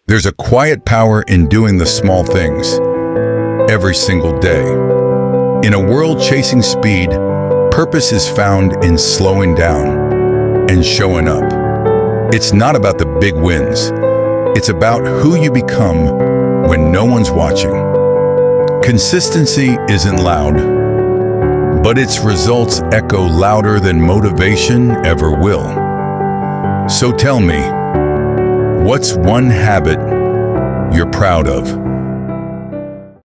There's a quiet power in doing the small things every single day. In a world chasing speed, purpose is found in slowing down and showing up. It's not about the big wins. It's about who you become when no one's watching. Consistency isn't loud, but its results echo louder than motivation ever will. So tell me, what's one habit you're proud of?